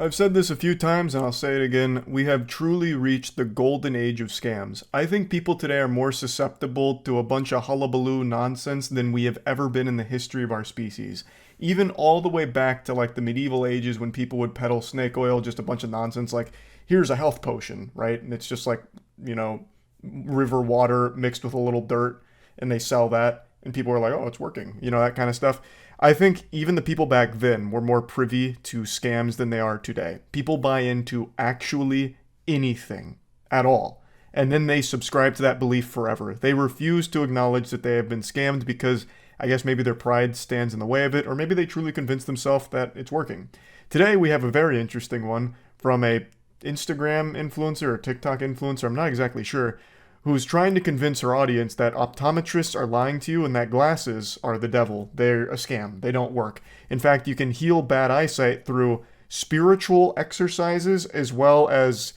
I've said this a few times and I'll say it again. We have truly reached the golden age of scams. I think people today are more susceptible to a bunch of hullabaloo nonsense than we have ever been in the history of our species. Even all the way back to like the medieval ages when people would peddle snake oil, just a bunch of nonsense like, here's a health potion, right? And it's just like, you know, river water mixed with a little dirt and they sell that and people are like, oh, it's working, you know, that kind of stuff. I think even the people back then were more privy to scams than they are today. People buy into actually anything at all. And then they subscribe to that belief forever. They refuse to acknowledge that they have been scammed because I guess maybe their pride stands in the way of it, or maybe they truly convince themselves that it's working. Today we have a very interesting one from a Instagram influencer or TikTok influencer, I'm not exactly sure, who's trying to convince her audience that optometrists are lying to you and that glasses are the devil. They're a scam. They don't work. In fact, you can heal bad eyesight through spiritual exercises as well as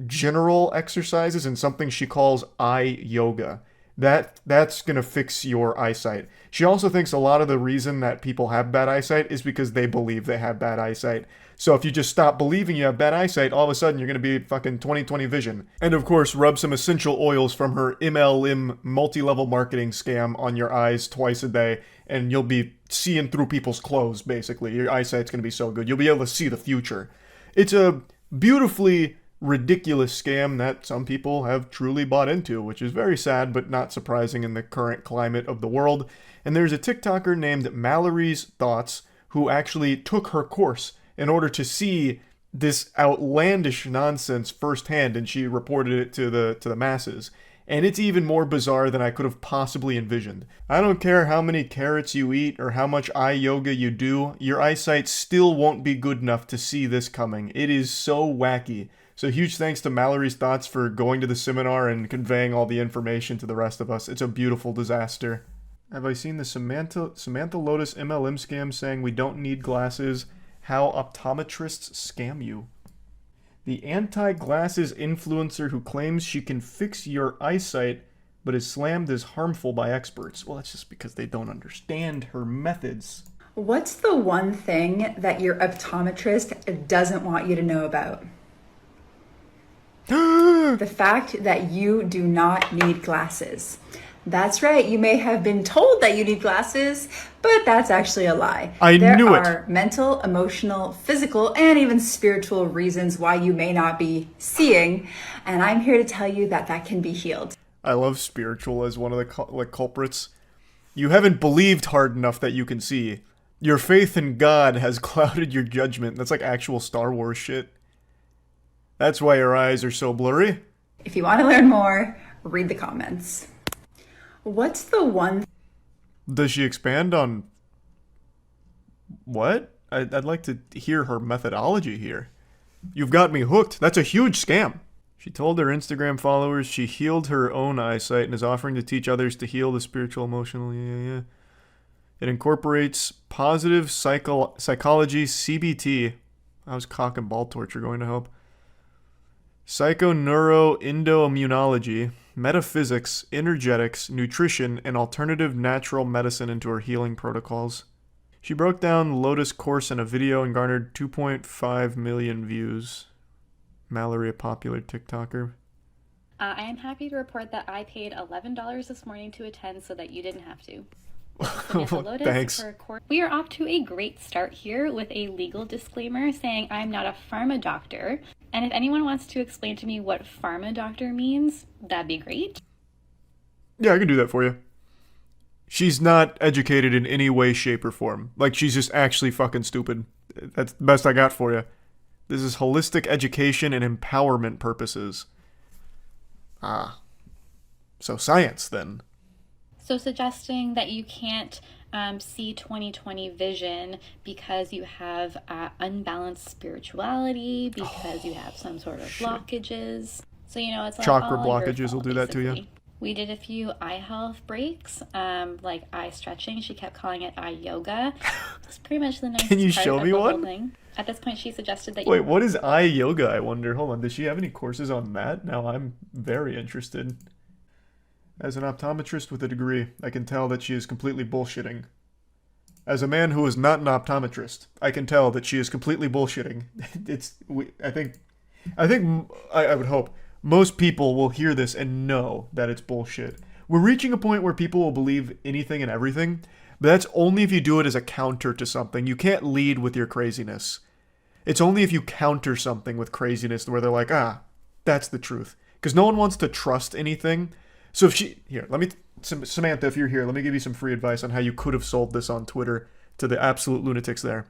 general exercises and something she calls eye yoga. That's going to fix your eyesight. She also thinks a lot of the reason that people have bad eyesight is because they believe they have bad eyesight. So if you just stop believing you have bad eyesight, all of a sudden you're going to be fucking 20/20 vision. And of course, rub some essential oils from her MLM multi-level marketing scam on your eyes twice a day, and you'll be seeing through people's clothes, basically. Your eyesight's going to be so good. You'll be able to see the future. It's a beautifully ridiculous scam that some people have truly bought into, which is very sad but not surprising in the current climate of the world. And there's a TikToker named Mallory's Thoughts who actually took her course in order to see this outlandish nonsense firsthand, and she reported it to the masses. And it's even more bizarre than I could have possibly envisioned. I don't care how many carrots you eat or how much eye yoga you do, your eyesight still won't be good enough to see this coming. It is so wacky. So huge thanks to Mallory's Thoughts for going to the seminar and conveying all the information to the rest of us. It's a beautiful disaster. Have I seen the Samantha Lotus MLM scam saying we don't need glasses? How optometrists scam you. The anti-glasses influencer who claims she can fix your eyesight but is slammed as harmful by experts. Well, that's just because they don't understand her methods. What's the one thing that your optometrist doesn't want you to know about? The fact that you do not need glasses. That's right, you may have been told that you need glasses, but that's actually a lie. I knew it. There are mental, emotional, physical, and even spiritual reasons why you may not be seeing, and I'm here to tell you that that can be healed. I love spiritual as one of the culprits. You haven't believed hard enough that you can see. Your faith in God has clouded your judgment. That's like actual Star Wars shit. That's why your eyes are so blurry. If you want to learn more, read the comments. What's the one... Does she expand on... What? I'd like to hear her methodology here. You've got me hooked. That's a huge scam. She told her Instagram followers she healed her own eyesight and is offering to teach others to heal the spiritual, emotional... Yeah. It incorporates positive psychology, CBT. How's cock and ball torture going to help? Psychoneuroendoimmunology, metaphysics, energetics, nutrition, and alternative natural medicine into her healing protocols. She broke down Lotus course in a video and garnered 2.5 million views. Mallory, a popular TikToker. I am happy to report that I paid $11 this morning to attend so that you didn't have to. Lotus Thanks. We are off to a great start here with a legal disclaimer saying I'm not a pharma doctor. And if anyone wants to explain to me what pharma doctor means, that'd be great. Yeah, I can do that for you. She's not educated in any way, shape, or form. Like, she's just actually fucking stupid. That's the best I got for you. This is holistic education and empowerment purposes. Ah. So science, then. So suggesting that you can't see 20/20 vision because you have unbalanced spirituality, because you have some sort of blockages. So, you know, it's like chakra all blockages your fault, will do that to you. basically. We did a few eye health breaks, like eye stretching. She kept calling it eye yoga. That's pretty much the nicest Can you part show of me the one? whole thing. At this point, she suggested that Wait, what is eye yoga, I wonder? Hold on, does she have any courses on that? Now I'm very interested. As an optometrist with a degree, I can tell that she is completely bullshitting. As a man who is not an optometrist, I can tell that she is completely bullshitting. I would hope most people will hear this and know that it's bullshit. We're reaching a point where people will believe anything and everything, but that's only if you do it as a counter to something. You can't lead with your craziness. It's only if you counter something with craziness where they're like, that's the truth. Because no one wants to trust anything. So Samantha, if you're here, let me give you some free advice on how you could have sold this on Twitter to the absolute lunatics there.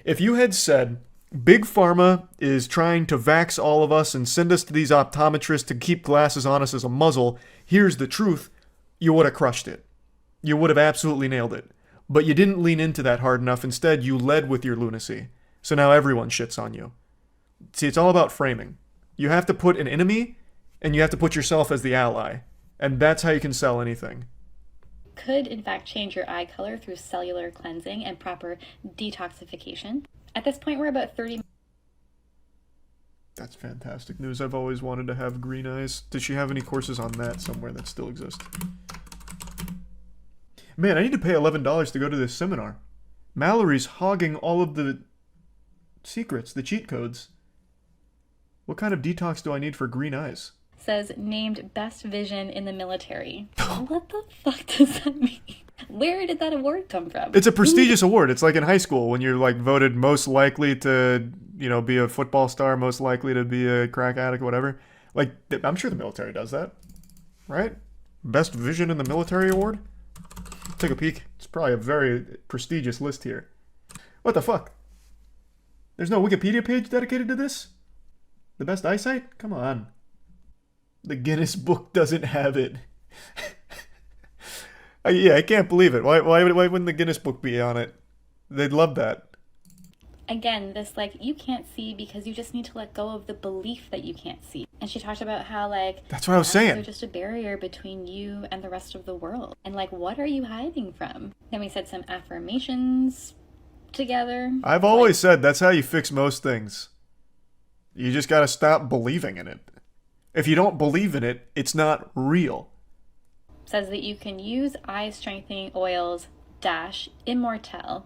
If you had said, Big Pharma is trying to vax all of us and send us to these optometrists to keep glasses on us as a muzzle, here's the truth, you would have crushed it. You would have absolutely nailed it. But you didn't lean into that hard enough. Instead, you led with your lunacy. So now everyone shits on you. See, it's all about framing. You have to put an enemy, and you have to put yourself as the ally. And that's how you can sell anything. Could in fact change your eye color through cellular cleansing and proper detoxification. At this point, we're about 30. That's fantastic news. I've always wanted to have green eyes. Does she have any courses on that somewhere that still exist? Man, I need to pay $11 to go to this seminar. Mallory's hogging all of the secrets, the cheat codes. What kind of detox do I need for green eyes? Says named best vision in the military. What the fuck does that mean? Where did that award come from? It's a prestigious award. It's like in high school when you're like voted most likely to, be a football star, most likely to be a crack addict, whatever. Like, I'm sure the military does that, right? Best vision in the military award? Take a peek. It's probably a very prestigious list here. What the fuck? There's no Wikipedia page dedicated to this? The best eyesight? Come on. The Guinness Book doesn't have it. I can't believe it. Why wouldn't the Guinness Book be on it? They'd love that. Again, this you can't see because you just need to let go of the belief that you can't see. And she talked about how that's what I was saying. They're just a barrier between you and the rest of the world. And what are you hiding from? Then we said some affirmations together. I've always said that's how you fix most things. You just gotta stop believing in it. If you don't believe in it, it's not real. Says that you can use eye strengthening oils -Immortel.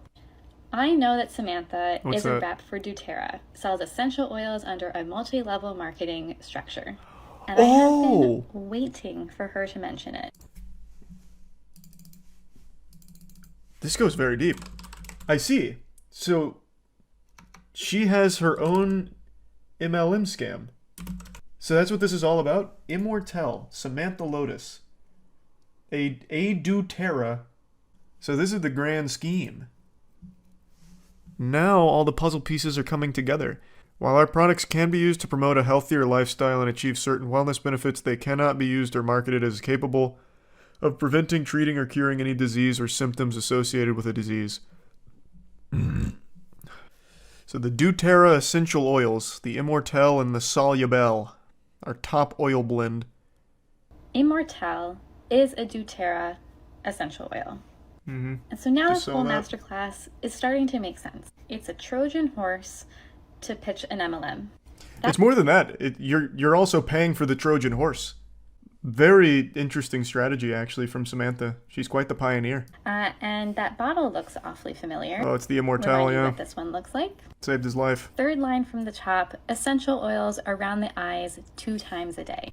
I know that Samantha is a rep for doTERRA, sells essential oils under a multi-level marketing structure. And I have been waiting for her to mention it. This goes very deep. I see. So, she has her own MLM scam. So that's what this is all about? Immortel, Samantha Lotus. A doTERRA. So this is the grand scheme. Now all the puzzle pieces are coming together. While our products can be used to promote a healthier lifestyle and achieve certain wellness benefits, they cannot be used or marketed as capable of preventing, treating, or curing any disease or symptoms associated with a disease. So the doTERRA essential oils, the Immortel and the Solubel, our top oil blend. Immortel is a doTERRA essential oil. Mm-hmm. And so now this whole masterclass is starting to make sense. It's a Trojan horse to pitch an MLM. It's more than that. You're also paying for the Trojan horse. Very interesting strategy, actually, from Samantha. She's quite the pioneer. And that bottle looks awfully familiar. Oh, it's the Immortel, yeah. What this one looks like. Saved his life. Third line from the top, essential oils around the eyes 2 times a day.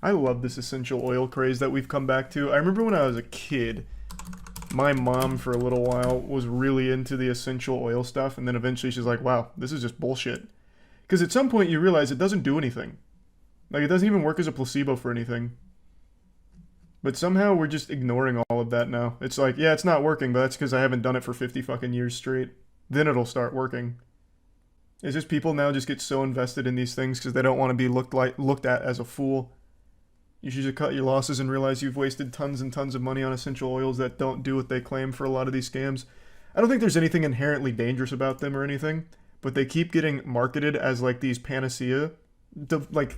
I love this essential oil craze that we've come back to. I remember when I was a kid, my mom for a little while was really into the essential oil stuff, and then eventually she's like, wow, this is just bullshit. Because at some point you realize it doesn't do anything. It doesn't even work as a placebo for anything. But somehow we're just ignoring all of that now. It's like, yeah, it's not working, but that's because I haven't done it for 50 fucking years straight. Then it'll start working. It's just people now just get so invested in these things because they don't want to be looked at as a fool. You should just cut your losses and realize you've wasted tons and tons of money on essential oils that don't do what they claim for a lot of these scams. I don't think there's anything inherently dangerous about them or anything, but they keep getting marketed as these panacea, like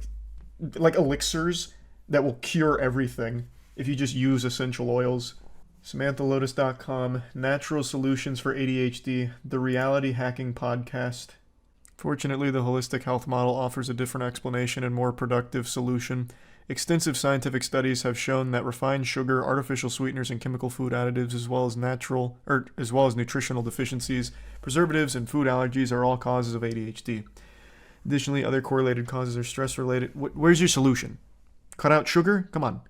elixirs that will cure everything if you just use essential oils. SamanthaLotus.com, Natural Solutions for ADHD, the Reality Hacking Podcast. Fortunately, the holistic health model offers a different explanation and more productive solution. Extensive scientific studies have shown that refined sugar, artificial sweeteners, and chemical food additives, as well as nutritional deficiencies, preservatives, and food allergies, are all causes of ADHD. Additionally, other correlated causes are stress-related. Where's your solution? Cut out sugar? Come on.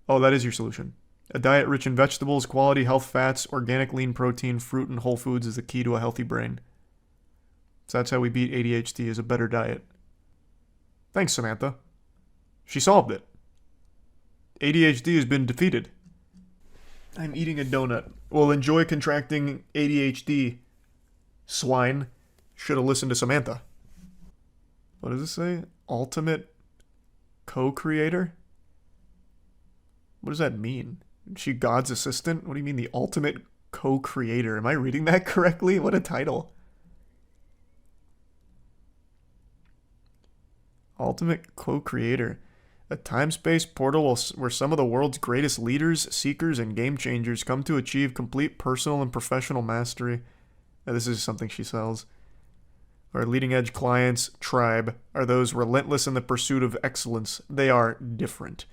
Oh, that is your solution. A diet rich in vegetables, quality health fats, organic lean protein, fruit, and whole foods is the key to a healthy brain. So that's how we beat ADHD, is a better diet. Thanks, Samantha. She solved it. ADHD has been defeated. I'm eating a donut. Well, enjoy contracting ADHD, swine. Should have listened to Samantha. What does it say? Ultimate co-creator? What does that mean? Is she God's assistant? What do you mean the ultimate co-creator? Am I reading that correctly? What a title. Ultimate co-creator. A time-space portal where some of the world's greatest leaders, seekers, and game changers come to achieve complete personal and professional mastery. Now, this is something she sells. Our leading-edge clients, tribe, are those relentless in the pursuit of excellence. They are different.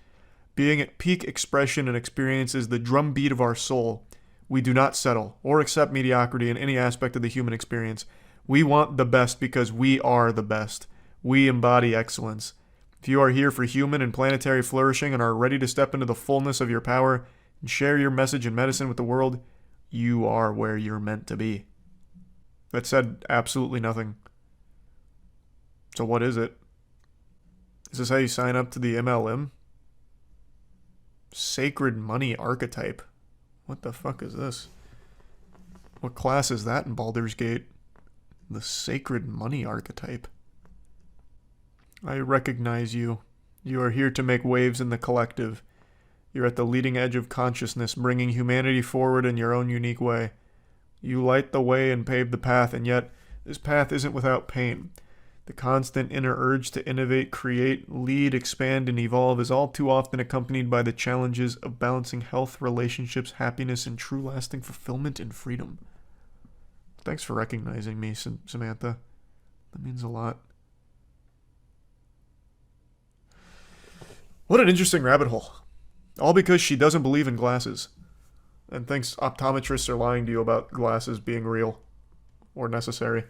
Being at peak expression and experience is the drumbeat of our soul. We do not settle or accept mediocrity in any aspect of the human experience. We want the best because we are the best. We embody excellence. If you are here for human and planetary flourishing and are ready to step into the fullness of your power and share your message and medicine with the world, you are where you're meant to be. That said absolutely nothing. So what is it? Is this how you sign up to the MLM? Sacred Money Archetype. What the fuck is this? What class is that in Baldur's Gate? The Sacred Money Archetype. I recognize you. You are here to make waves in the collective. You're at the leading edge of consciousness, bringing humanity forward in your own unique way. You light the way and pave the path, and yet this path isn't without pain. The constant inner urge to innovate, create, lead, expand, and evolve is all too often accompanied by the challenges of balancing health, relationships, happiness, and true lasting fulfillment and freedom. Thanks for recognizing me, Samantha. That means a lot. What an interesting rabbit hole. All because she doesn't believe in glasses and thinks optometrists are lying to you about glasses being real or necessary.